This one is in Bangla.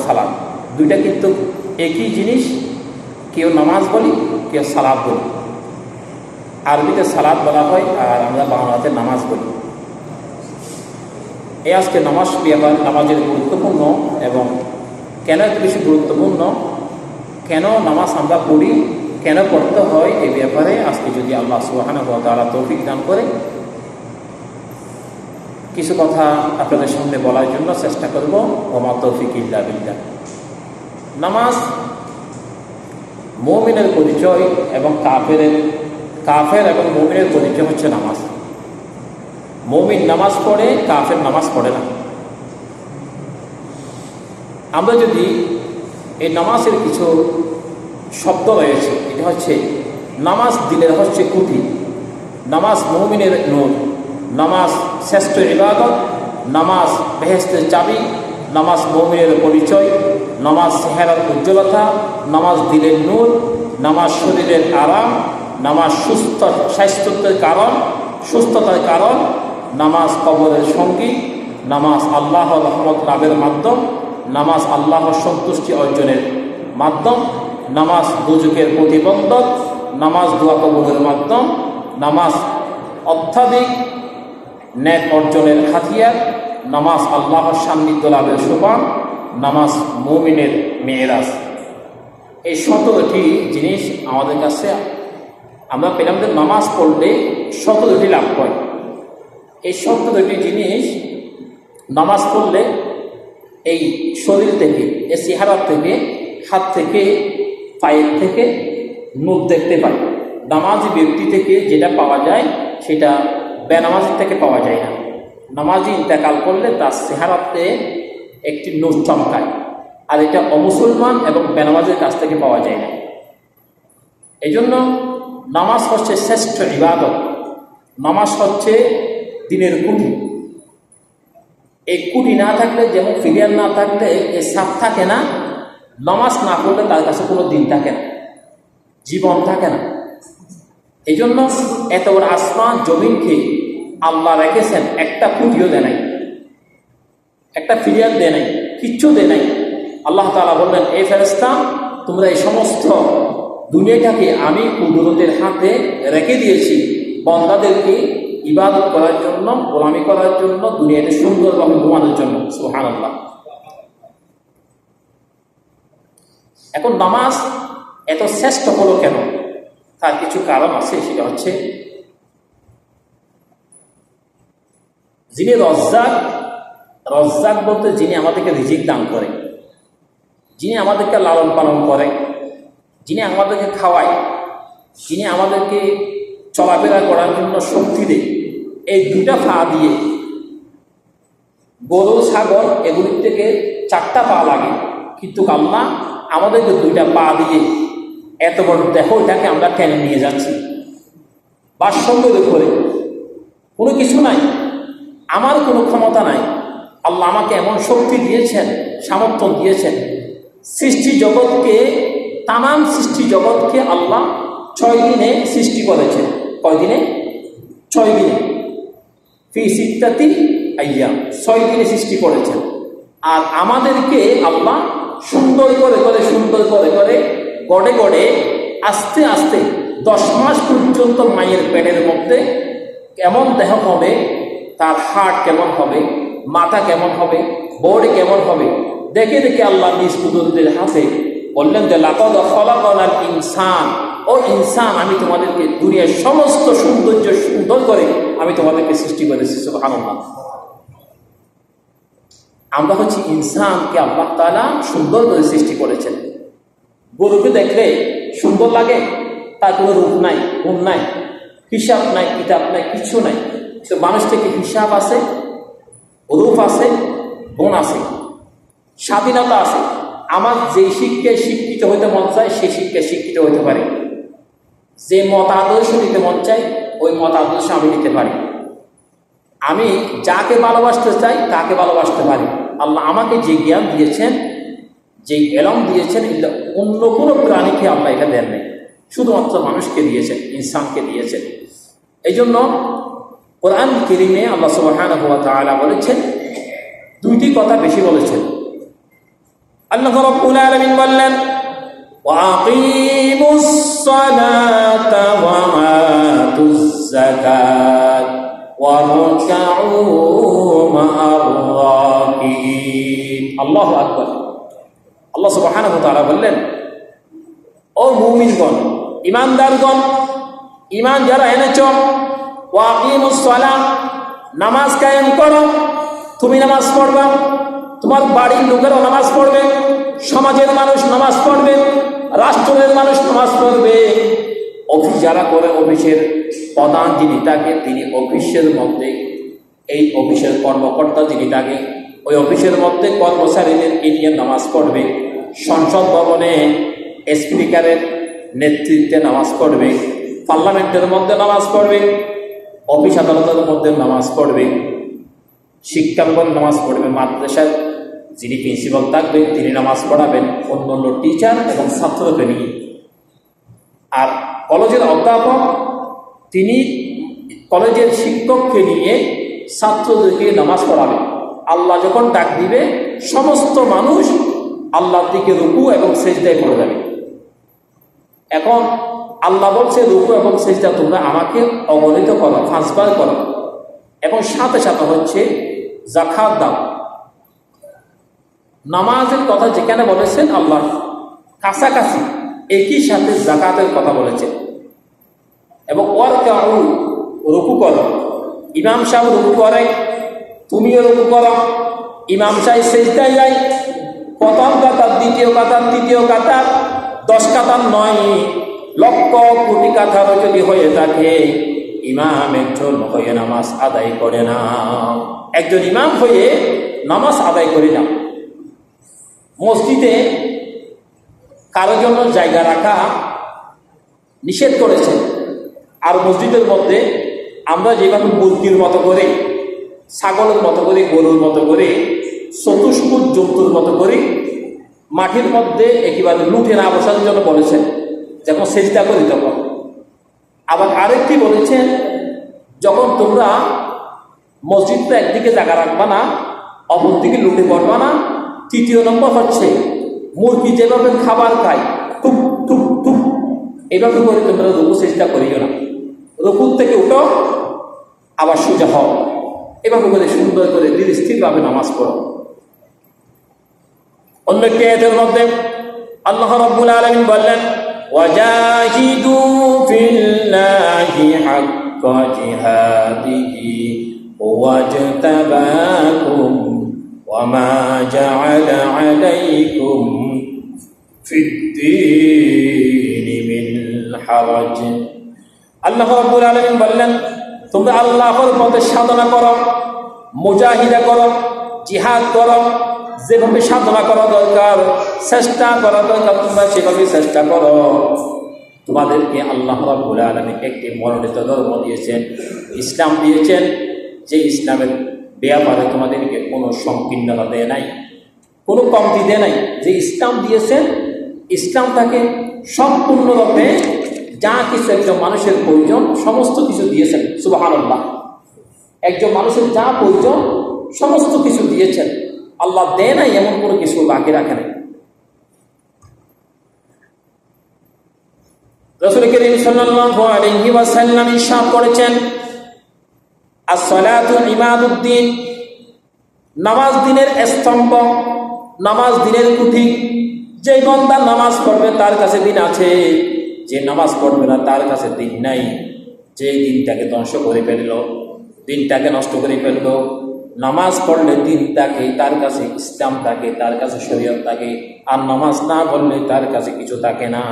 সালাত, দুইটা কিন্তু একই জিনিস। কেউ নামাজ বলি, কেউ সালাত বলি। আরবিতে সালাত বলা হয় আর আমরা বাংলাতে নামাজ বলি। এই আজকে নামাজ ব্যাপার, নামাজের গুরুত্বপূর্ণ এবং কেন এত বেশি গুরুত্বপূর্ণ, কেন নামাজ আমরা পড়ি, কেন পড়তে হয়, এই ব্যাপারে আজকে যদি আল্লাহ সুবহানাহু ওয়া তাআলা তৌফিক দান করে কিছু কথা আপনাদের সামনে বলার জন্য চেষ্টা করব। ওমা তৌফিক ইল্লা বিল্লাহ। নামাজ মুমিনের পরিচয় এবং কাফের এবং মুমিনের পরিচয় হচ্ছে নামাজ। মুমিন নামাজ পড়ে, কাফের নামাজ পড়ে না। আমরা যদি এই নামাজের কিছু শব্দ রয়েছে, এটা হচ্ছে নামাজ দিলের হচ্ছে কুটি, নামাজ মুমিনের নূর, নামাজ শ্রেষ্ঠ ইবাদত, নামাজ বেহেশতের চাবি, নামাজ মুমিনের পরিচয়, নামাজ চেহারার উজ্জ্বলতা, নামাজ দিলের নূর, নামাজ শরীরের আরাম, নামাজ স্বাস্থ্যের কারণ, সুস্থতার কারণ, নামাজ কবরের সঙ্গী, নামাজ আল্লাহর রহমত লাভের মাধ্যম, নামাজ আল্লাহর সন্তুষ্টি অর্জনের মাধ্যম, নামাজ দুজকের প্রতিবন্ধক, নামাজ দোয়া কবুলের মাধ্যম, নামাজ অত্যাধিক ন্যাক অর্জনের হাতিয়ার, নামাজ আল্লাহর সান্নিধ্য লাভের সোপান, নামাজ মুমিনের মেয়েরাজ। এই 17টি জিনিস আমাদের কাছে আমরা পেলাম যে নামাজ পড়লে 17টি লাভ হয়। এই 17টি জিনিস নামাজ পড়লে এই শরীর থেকে, এই চেহারা থেকে, হাত থেকে, পায়ের থেকে নূর দেখতে পাই। নামাজি ব্যক্তি থেকে যেটা পাওয়া যায় সেটা বেনামাজি থেকে পাওয়া যায় না। নামাজি ইন্তেকাল করলে তার চেহারাতে একটি নূর চমকায়, আর এটা অমুসলমান এবং বেনামাজির কাছ থেকে পাওয়া যায় না। এই জন্য নামাজ হচ্ছে শ্রেষ্ঠ ইবাদত, নামাজ হচ্ছে দিনের কুটি। এই কুটি না থাকলে, যেমন ফিরিয়ার না থাকলে এই সাপ থাকে না, নামাজ না পড়লে তার কাছে কোনো দিন থাকে না, জীবন থাকে না। এই জন্য এত বড় আসমান জমিনকে আল্লাহ রেখেছেন, একটা কুটিও দেয় নাই, একটা ফিরিয়ার দেয় নাই, কিচ্ছু দেয় নাই। আল্লাহ তাআলা বললেন, এই ফেরেশতা, তোমরা এই সমস্ত দুনিয়াটাকে আমি কুদরতের হাতে রেখে দিয়েছি বান্দাদেরকে ইবাদত করার জন্য, গোলামি করার জন্য, দুনিয়াতে সুন্দরভাবে ঘুমানোর জন্য। সুবহানাল্লাহ। এখন নামাজ এত শ্রেষ্ঠ হলো কেন? তার কিছু কারণ আছে। সেটা হচ্ছে যিনি রজ্জাক বলতে যিনি আমাদেরকে রিজিক দান করে, যিনি আমাদেরকে লালন পালন করে, যিনি আমাদেরকে খাওয়ায়, যিনি আমাদেরকে চলাফেরা করার জন্য শক্তি দেয়। এই দুটা পা দিয়ে, গরু ছাগল এগুলির থেকে 4টা পা লাগে, কিন্তু আল্লাহ আমাদেরকে 2টা পা দিয়ে এত বড় দেহটাকে আমরা টেনে নিয়ে যাচ্ছি ভারসাম্যের উপরে। কোনো কিছু নাই, আমার কোনো ক্ষমতা নাই। আল্লাহ আমাকে এমন শক্তি দিয়েছেন, সামর্থ্য দিয়েছেন। সৃষ্টি জগৎকে, তামাম সৃষ্টি জগৎকে আল্লাহ 6 দিনে সৃষ্টি করেছেন। কয় দিনে? 6 দিনে। ফি সিত্তাতি আইয়াম, 6 দিনে সৃষ্টি করেছেন। আর আমাদেরকে আল্লাহ সুন্দর করে গড়ে গড়ে আস্তে আস্তে 10 মাস পর্যন্ত মায়ের পেটের মধ্যে কেমন দেহ হবে, তার হাড় কেমন হবে, মাথা কেমন হবে, বডি কেমন হবে, দেখে দেখে আল্লাহ নিজ কুদরতের হাতে বললেন যে লাকাদ খালাকনাল ইনসান, ও ইনসান, আমি তোমাদেরকে দুনিয়ার সমস্ত সৌন্দর্য সুন্দর করে আমি তোমাদেরকে সৃষ্টি করেছি। সুবহানাল্লাহ। আমরা হচ্ছে ইনসানকে আল্লাহ তাআলা সুন্দর করে সৃষ্টি করেছেন। গরুকে দেখলে সুন্দর লাগে, তার কোনো রূপ নাই, গুণ নাই, হিসাব নাই, কিতাব নাই, কিছু নাই। তো মানুষ থেকে হিসাব আছে, রূপ আছে, গুণ আছে, স্বাধীনতা আছে। আমার যেই শিক্ষায় শিক্ষিত হইতে মন চায় সেই শিক্ষায় শিক্ষিত হইতে পারে, যে মত আদর্শ নিতে মন চাই ওই মত আদর্শ আমি নিতে পারি, আমি যাকে ভালোবাসতে চাই তাকে ভালোবাসতে পারি। আল্লাহ আমাকে যে জ্ঞান দিয়েছেন, যে এলম দিয়েছেন, এটা অন্য কোনো প্রাণীকে আল্লাহ এটা দেন নাই, শুধুমাত্র মানুষকে দিয়েছেন, ইনসানকে দিয়েছেন। এই জন্য কোরআন কারীমে আল্লাহ সুবহানাহু ওয়া তাআলা বলেছেন, 2টি কথা বেশি বলেছেন। আল্লাহ রাব্বুল আলামিন বললেন, ওয়াকিমুস সালাতা ওয়া আতুজ যাকাত ওয়ারকাউ মা'আর রাকিঈন। আল্লাহু আকবার। আল্লাহ সুবহানাহু ওয়া তাআলা বললেন, ও মুমিনগণ, ঈমানদারগণ, ঈমান যারা এনেছো, ওয়াকিমুস সালাত, নামাজ কায়েম করো। তুমি নামাজ পড়বা, তোমার বাড়ির লোকেরা নামাজ পড়বে, সমাজের মানুষ নামাজ পড়বে, রাষ্ট্রের মানুষ নামাজ পড়বে। অফিস যারা করে, অফিসের প্রধান যিনি থাকে তিনি অফিসের মধ্যে, এই অফিসের কর্মকর্তা যিনি থাকে ওই অফিসের মধ্যে কর্মচারীদের নিয়ে নামাজ পড়বে। সংসদ ভবনে স্পিকারের নেতৃত্বে নামাজ পড়বে, পার্লামেন্টের মধ্যে নামাজ পড়বে, অফিস আদালতের মধ্যে নামাজ পড়বে, শিক্ষাঙ্গন নামাজ পড়বে, মাদ্রাসার যিনি প্রিন্সিপাল থাকবেন তিনি নামাজ পড়াবেন, অন্যান্য টিচার এবং ছাত্রকে নিয়ে। আর কলেজের অধ্যাপক তিনি কলেজের শিক্ষককে নিয়ে ছাত্রদেরকে নামাজ পড়াবেন। আল্লাহ যখন ডাক দিবে সমস্ত মানুষ আল্লাহর দিকে রুকু এবং সেজদায় পড়ে যাবে। এখন আল্লাহ বলছে, রুকু এবং সেজদা তোমরা আমাকে অবনীত করো, 5 বার করো, এবং সাথে সাথে হচ্ছে যাকাত দাও। নামাজের কথা যেখানে বলেছেন আল্লাহ কাছাকাছি একই সাথে যাকাতের কথা বলেছেন। এবং ওয়ারকাউ, রুকু করো। ইমাম সাহেব রুকু করে, তুমিও রুকু করো। ইমাম সাহেব সেজদায় যায়, প্রথম কাতার, দ্বিতীয় কাতার, তৃতীয় কাতার, 10 কাতার নয়, লক্ষ কোটি কাতারও যদি হয়ে থাকে, ইমাম একজন হয়ে নামাজ আদায় করে না। একজন ইমাম হয়ে নামাজ আদায় করে না। মসজিদে কারোর জন্য জায়গা রাখা নিষেধ করেছে। আর মসজিদের মধ্যে আমরা যেভাবে মুরগির মতো করে, ছাগলের মতো করে, গরুর মতো করে, চতুষ্পুর জন্তুর মতো করে মাটির মধ্যে একেবারে লুটে না বসার জন্য বলেছেন, যখন সেজদা করি তখন। আবার আরেকটি বলেছেন, যখন তোমরা মসজিদটা একদিকে জায়গা রাখবা না, অপর দিকে লুটে পড়বা না। তৃতীয় নম্বর হচ্ছে, মুরগি যেভাবে খাবার খায় টুক টুক টুক, এভাবে করে তোমরা রুকু সেজদা করিও না। রুকু থেকে উঠো, আবার সোজা হও, এভাবে করে সুন্দর করে ধীর স্থিরভাবে নামাজ পড়ো। অন্য একটি আয়াতের মধ্যে আল্লাহ রাব্বুল আলামিন বললেন, ওয়াজাহিদু ফিল্লাহি হাক্কা জিহাদিহি ওয়াজতাবাকুম ওয়ামা জাআলা আলাইকুম ফিদ্দীনি মিন হারাজ। আল্লাহ রাব্বুল আলামিন বললেন, তোমরা আল্লাহর পথে সাধনা করো, মুজাহিদা করো, জিহাদ করো, যেভাবে সাধনা করা দরকার, চেষ্টা করা দরকার, তোমরা সেভাবে চেষ্টা করো। তোমাদেরকে আল্লাহ রাব্বুল আলামিন একটি মনোনীত ধর্ম দিয়েছেন, ইসলাম দিয়েছেন, যে ইসলামের ব্যাপারে তোমাদেরকে কোনো সংকীর্ণতা দেয় নাই, কোনো কমতি দেয় নাই। যে ইসলাম দিয়েছেন, ইসলাম তাকে সম্পূর্ণরূপে যা কিছু একজন মানুষের প্রয়োজন সমস্ত কিছু দিয়েছেন। সুবহানাল্লাহ। একজন মানুষের যা প্রয়োজন সমস্ত কিছু দিয়েছেন। আল্লাহ দেয় নাই এমন কোনো কিছু বাকি রাখে নাই। রাসূল কারীম সাল্লাল্লাহু আলাইহি ওয়াসাল্লাম ইরশাদ করেছেন, as-salatu ইমাদুদ্দিন, নামাজ দিনের স্তম্ভ, নামাজ দিনের খুঁটি। যে বান্দা নামাজ পড়বে তার কাছে দিন আছে, যে নামাজ পড়বে না তার কাছে দিন নাই। যে দিনটাকে ধ্বংস করে ফেললো, দিনটাকে নষ্ট করে ফেললো। নামাজ পড়লে দিন থাকে, তার কাছে ইসলাম থাকে, তার কাছে শরীয়ত থাকে। আর নামাজ না পড়লে তার কাছে কিছু থাকে না।